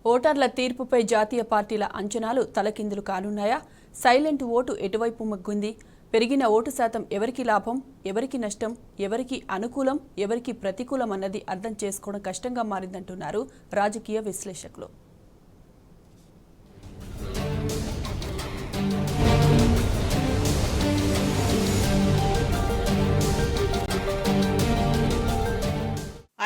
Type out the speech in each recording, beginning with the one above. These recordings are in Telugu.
ఓటర్ల తీర్పుపై జాతీయ పార్టీల అంచనాలు తలకిందులు కానున్నాయా? సైలెంట్ ఓటు ఎటువైపు మొగ్గింది? పెరిగిన ఓటు శాతం ఎవరికి లాభం, ఎవరికి నష్టం, ఎవరికి అనుకూలం, ఎవరికి ప్రతికూలం అన్నది అర్థం చేసుకోవడం కష్టంగా మారిందంటున్నారు రాజకీయ విశ్లేషకులు.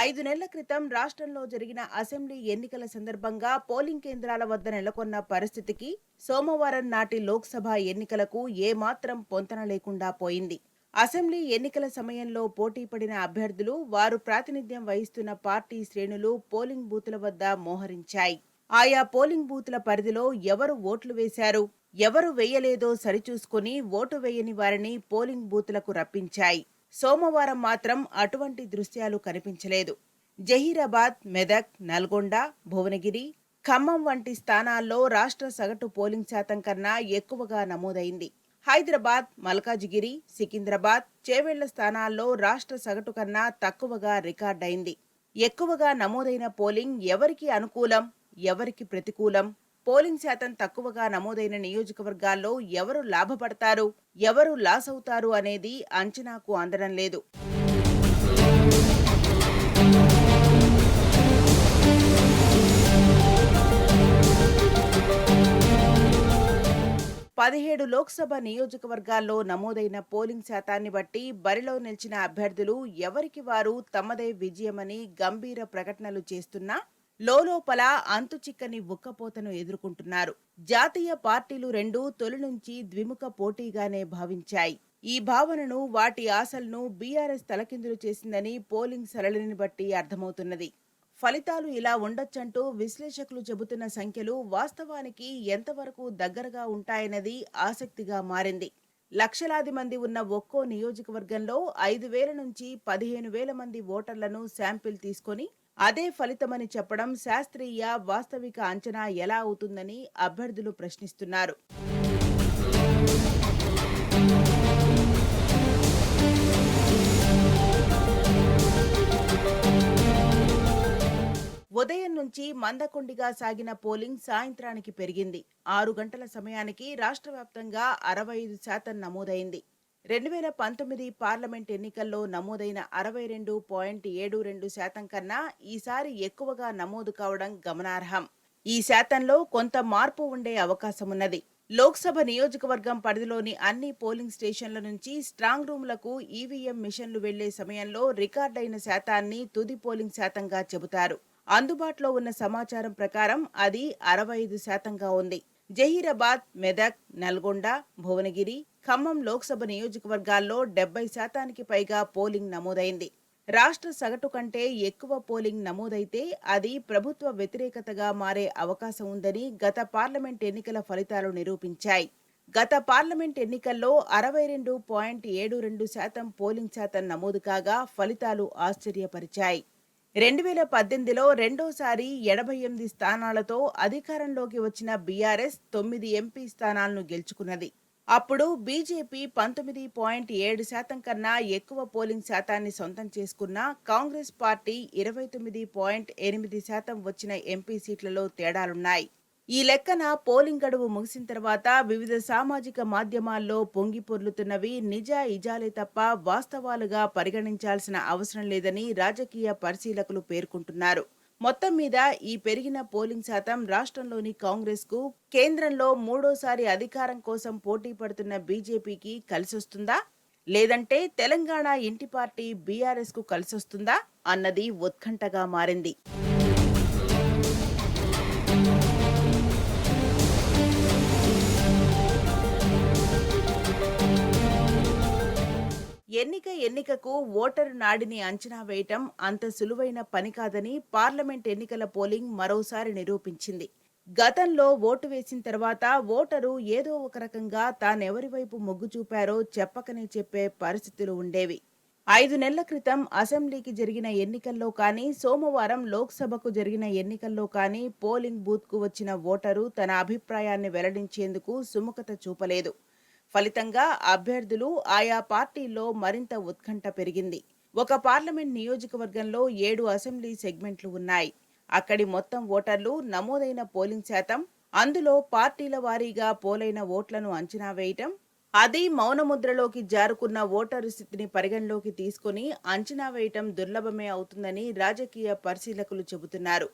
5 నెలల క్రితం రాష్ట్రంలో జరిగిన అసెంబ్లీ ఎన్నికల సందర్భంగా పోలింగ్ కేంద్రాల వద్ద నెలకొన్న పరిస్థితికి సోమవారం నాటి లోక్సభ ఎన్నికలకు ఏమాత్రం పొంతన లేకుండా పోయింది. అసెంబ్లీ ఎన్నికల సమయంలో పోటీ పడిన అభ్యర్థులు, వారు ప్రాతినిధ్యం వహిస్తున్న పార్టీ శ్రేణులు పోలింగ్ బూతుల వద్ద మోహరించాయి. ఆయా పోలింగ్ బూతుల పరిధిలో ఎవరు ఓట్లు వేశారు, ఎవరు వేయలేదో సరిచూసుకుని ఓటు వేయని వారిని పోలింగ్ బూతులకు రప్పించాయి. సోమవారం మాత్రం అటువంటి దృశ్యాలు కనిపించలేదు. జహీరాబాద్, మెదక్, నల్గొండ, భువనగిరి, ఖమ్మం వంటి స్థానాల్లో రాష్ట్ర సగటు పోలింగ్ శాతం కన్నా ఎక్కువగా నమోదైంది. హైదరాబాద్, మల్కాజిగిరి, సికింద్రాబాద్, చేవెళ్ల స్థానాల్లో రాష్ట్ర సగటు కన్నా తక్కువగా రికార్డైంది. ఎక్కువగా నమోదైన పోలింగ్ ఎవరికి అనుకూలం, ఎవరికి ప్రతికూలం? పోలింగ్ శాతం తక్కువగా నమోదైన నియోజకవర్గాల్లో ఎవరు లాభపడతారు, ఎవరు లాస్ అవుతారు అనేది అంచనాకు అందడం లేదు. పదిహేడు లోక్సభ నియోజకవర్గాల్లో నమోదైన పోలింగ్ శాతాన్ని బట్టి బరిలో నిలిచిన అభ్యర్థులు ఎవరికి వారు తమదే విజయమని గంభీర ప్రకటనలు చేస్తున్నా లోలోపల అంతుచిక్కని ఉక్కపోతను ఎదుర్కొంటున్నారు. జాతీయ పార్టీలు రెండూ తొలి నుంచి ద్విముఖ పోటీగానే భావించాయి. ఈ భావనను, వాటి ఆశలను బీఆర్ఎస్ తలకిందులు చేసిందని పోలింగ్ సరళిని బట్టి అర్థమవుతున్నది. ఫలితాలు ఇలా ఉండొచ్చంటూ విశ్లేషకులు చెబుతున్న సంఖ్యలు వాస్తవానికి ఎంతవరకు దగ్గరగా ఉంటాయన్నది ఆసక్తిగా మారింది. లక్షలాది మంది ఉన్న ఒక్కో నియోజకవర్గంలో 5,000 నుంచి 15,000 మంది ఓటర్లను శాంపిల్ తీసుకొని అదే ఫలితమని చెప్పడం శాస్త్రీయ, వాస్తవిక అంచనా ఎలా అవుతుందని అభ్యర్థులు ప్రశ్నిస్తున్నారు. ఉదయం నుంచి మందకొండిగా సాగిన పోలింగ్ సాయంత్రానికి పెరిగింది. 6 గంటల సమయానికి రాష్ట్ర వ్యాప్తంగా 65% నమోదైంది. 2019 పార్లమెంట్ ఎన్నికల్లో నమోదైన 62.72% కన్నా ఈసారి ఎక్కువగా నమోదు కావడం గమనార్హం. ఈ శాతంలో కొంత మార్పు ఉండే అవకాశమున్నది. లోక్సభ నియోజకవర్గం పరిధిలోని అన్ని పోలింగ్ స్టేషన్ల నుంచి స్ట్రాంగ్ రూమ్లకు ఈవీఎం మిషన్లు వెళ్లే సమయంలో రికార్డైన శాతాన్ని తుది పోలింగ్ శాతంగా చెబుతారు. అందుబాటులో ఉన్న సమాచారం ప్రకారం అది 65%గా ఉంది. జహీరాబాద్, మెదక్, నల్గొండ, భువనగిరి, ఖమ్మం లోక్సభ నియోజకవర్గాల్లో 70%కి పైగా పోలింగ్ నమోదైంది. రాష్ట్ర సగటు కంటే ఎక్కువ పోలింగ్ నమోదైతే అది ప్రభుత్వ వ్యతిరేకతగా మారే అవకాశం ఉందని గత పార్లమెంట్ ఎన్నికల ఫలితాలు నిరూపించాయి. గత పార్లమెంట్ ఎన్నికల్లో 62.72% పోలింగ్ శాతం నమోదు కాగా ఫలితాలు ఆశ్చర్యపరిచాయి. 2018లో రెండోసారి 88 స్థానాలతో అధికారంలోకి వచ్చిన బీఆర్ఎస్ 9 ఎంపీ స్థానాలను గెలుచుకున్నది. అప్పుడు బీజేపీ 19.7% కన్నా ఎక్కువ పోలింగ్ శాతాన్ని సొంతం చేసుకున్న కాంగ్రెస్ పార్టీ 29.8% వచ్చిన ఎంపీ సీట్లలో తేడాలున్నాయి. ఈ లెక్కన పోలింగ్ గడువు ముగిసిన తర్వాత వివిధ సామాజిక మాధ్యమాల్లో పొంగి పొర్లుతున్నవి నిజాయిజాలే తప్ప వాస్తవాలుగా పరిగణించాల్సిన అవసరం లేదని రాజకీయ పరిశీలకులు పేర్కొంటున్నారు. మొత్తం మీద ఈ పెరిగిన పోలింగ్ శాతం రాష్ట్రంలోని కాంగ్రెస్కు, కేంద్రంలో మూడోసారి అధికారం కోసం పోటీ పడుతున్న బీజేపీకి కలిసొస్తుందా, లేదంటే తెలంగాణ ఇంటి పార్టీ బీఆర్ఎస్కు కలిసొస్తుందా అన్నది ఉత్కంఠగా మారింది. ఎన్నికకు ఓటరు నాడిని అంచనా వేయటం అంత సులువైన పని కాదని పార్లమెంట్ ఎన్నికల పోలింగ్ మరోసారి నిరూపించింది. గతంలో ఓటు వేసిన తర్వాత ఓటరు ఏదో ఒక రకంగా తానెవరి వైపు మొగ్గు చూపారో చెప్పకనే చెప్పే పరిస్థితులు ఉండేవి. 5 నెలల క్రితం అసెంబ్లీకి జరిగిన ఎన్నికల్లో కానీ, సోమవారం లోక్సభకు జరిగిన ఎన్నికల్లో కానీ పోలింగ్ బూత్కు వచ్చిన ఓటరు తన అభిప్రాయాన్ని వెల్లడించేందుకు సుముఖత చూపలేదు. ఫలితంగా అభ్యర్థులు, ఆయా పార్టీల్లో మరింత ఉత్కంఠ పెరిగింది. ఒక పార్లమెంట్ నియోజకవర్గంలో 7 అసెంబ్లీ సెగ్మెంట్లు ఉన్నాయి. అక్కడి మొత్తం ఓటర్లు, నమోదైన పోలింగ్ శాతం, అందులో పార్టీల వారీగా పోలైన ఓట్లను అంచనా వేయటం, అది మౌనముద్రలోకి జారుకున్న ఓటరు స్థితిని పరిగణలోకి తీసుకుని అంచనా వేయటం దుర్లభమే అవుతుందని రాజకీయ పరిశీలకులు చెబుతున్నారు.